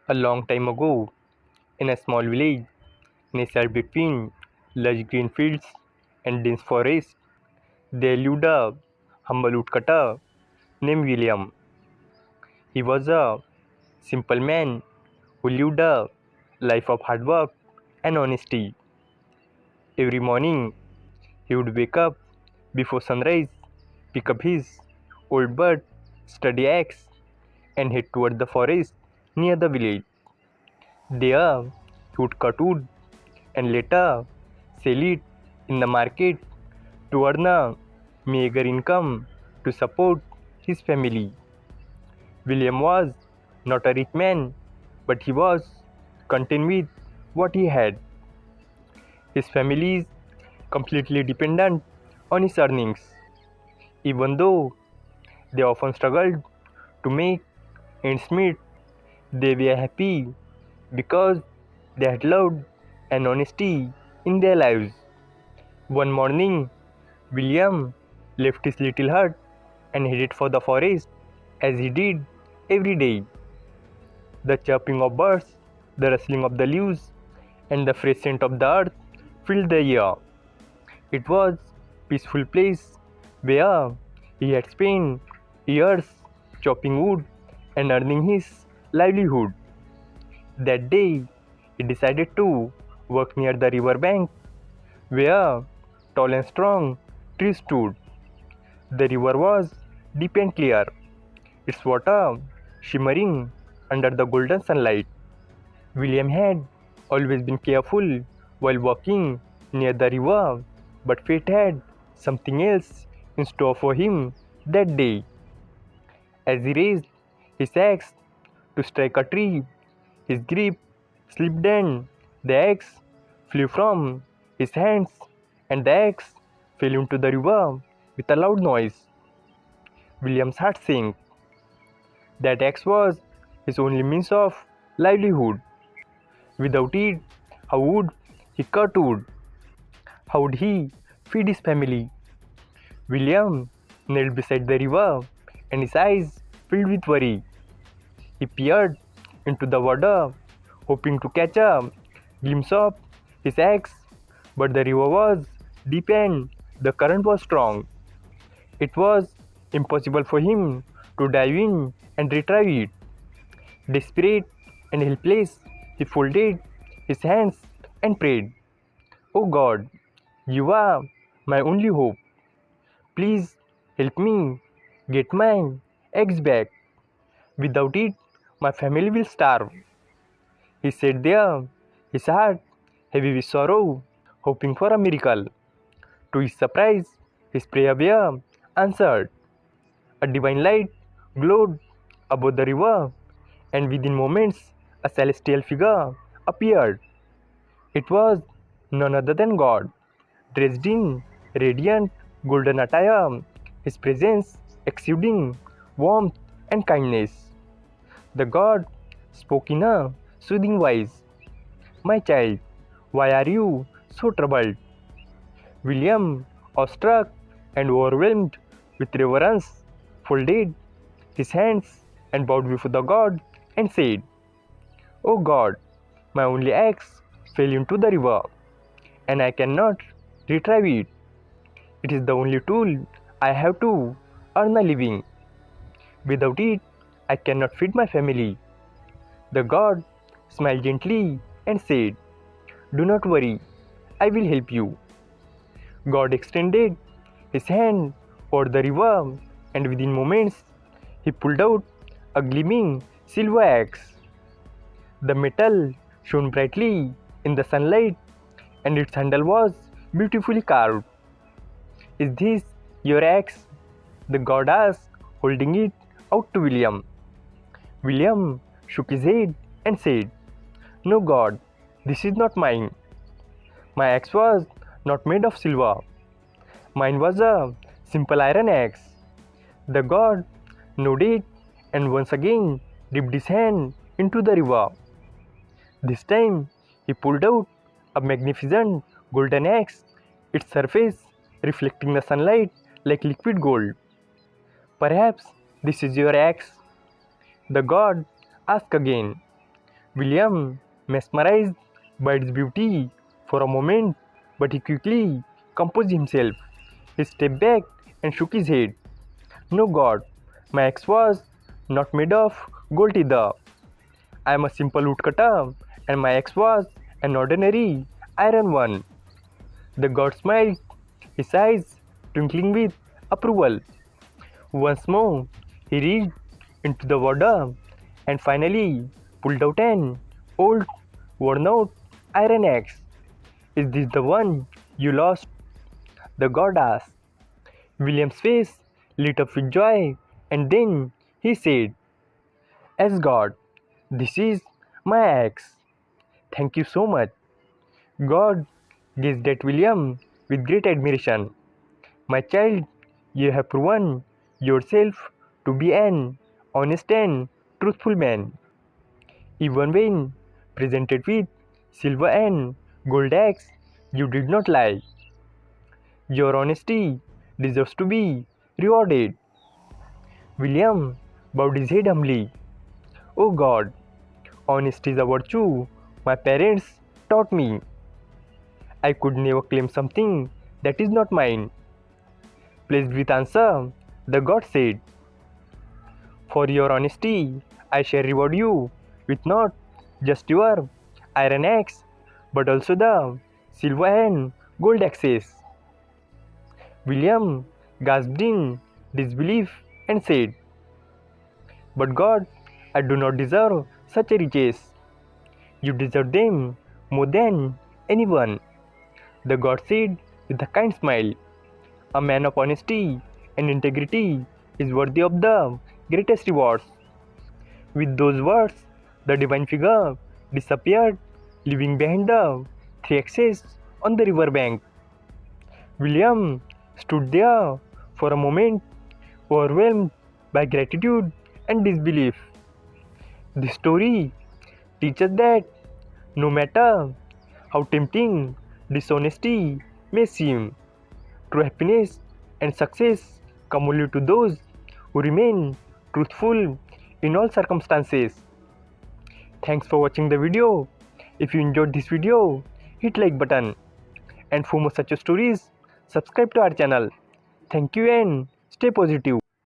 A long time ago, in a small village nestled between lush green fields and dense forests, there lived a humble woodcutter named William. He was a simple man who lived a life of hard work and honesty. Every morning, he would wake up before sunrise, pick up his old but sturdy axe, and head toward the forest near the village. There, he would cut wood and later sell it in the market to earn a meager income to support his family. William was not a rich man, but he was content with what he had. His family is completely dependent on his earnings, even though they often struggled to make ends meet. They were happy because they had love and honesty in their lives. One morning, William left his little hut and headed for the forest as he did every day. The chirping of birds, the rustling of the leaves, and the fresh scent of the earth filled the air. It was a peaceful place where he had spent years chopping wood and earning his livelihood. That day, he decided to work near the river bank where tall and strong trees stood. The river was deep and clear, its water shimmering under the golden sunlight. William had always been careful while walking near the river, but fate had something else in store for him that day. As he raised his axe to strike a tree, his grip slipped and the axe flew from his hands, and the axe fell into the river with a loud noise. William's heart sank. That axe was his only means of livelihood. Without it, how would he cut wood? How would he feed his family? William knelt beside the river and his eyes filled with worry. He peered into the water, hoping to catch a glimpse of his axe, but the river was deep and the current was strong. It was impossible for him to dive in and retrieve it. Desperate and helpless, he folded his hands and prayed, "Oh God, you are my only hope. Please help me get my eggs back. Without it, my family will starve." He sat there, his heart heavy with sorrow, hoping for a miracle. To his surprise, his prayer was answered. A divine light glowed above the river, and within moments, a celestial figure appeared. It was none other than God, dressed in radiant golden attire, his presence exuding warmth and kindness. The God spoke in a soothing voice. "My child, why are you so troubled?" William, awestruck and overwhelmed with reverence, folded his hands and bowed before the God and said, "O God, my only axe fell into the river, and I cannot retrieve it. It is the only tool I have to earn a living. Without it, I cannot feed my family." The God smiled gently and said, "Do not worry, I will help you." God extended his hand over the river, and within moments, he pulled out a gleaming silver axe. The metal shone brightly in the sunlight, and its handle was beautifully carved. "Is this your axe?" the God asked, holding it out to William. William shook his head and said, "No, God, this is not mine. My axe was not made of silver. Mine was a simple iron axe." The God nodded and once again dipped his hand into the river. This time he pulled out a magnificent golden axe, its surface reflecting the sunlight like liquid gold. "Perhaps this is your axe?" the God asked again. William, mesmerized by its beauty for a moment, but he quickly composed himself. He stepped back and shook his head. No God, my ex was not made of gold either. I am a simple woodcutter, and my ex was an ordinary iron one. The god smiled, his eyes twinkling with approval. Once more, he reached into the water and finally pulled out an old, worn out iron axe. Is this the one you lost? The god asked. William's face lit up with joy, and then he said, as God, this is my axe. Thank you so much. God gazed at William with great admiration. My child, you have proven yourself to be an honest and truthful man. Even when presented with silver and gold axe, you did not lie. Your honesty deserves to be rewarded. William bowed his head humbly. Oh God, honesty is a virtue my parents taught me. I could never claim something that is not mine. Pleased with answer, the god said, for your honesty, I shall reward you with not just your iron axe, but also the silver and gold axes. William gasped in disbelief and said, but God, I do not deserve such riches. You deserve them more than anyone. The god said with a kind smile, a man of honesty and integrity is worthy of the greatest rewards. With those words, the divine figure disappeared, leaving behind the three axes on the river bank. William stood there for a moment, overwhelmed by gratitude and disbelief. This story teaches that no matter how tempting dishonesty may seem, true happiness and success come only to those who remain truthful in all circumstances. Thanks for watching the video. If you enjoyed this video, hit like button, and for more such stories, subscribe to our channel. Thank you and stay positive.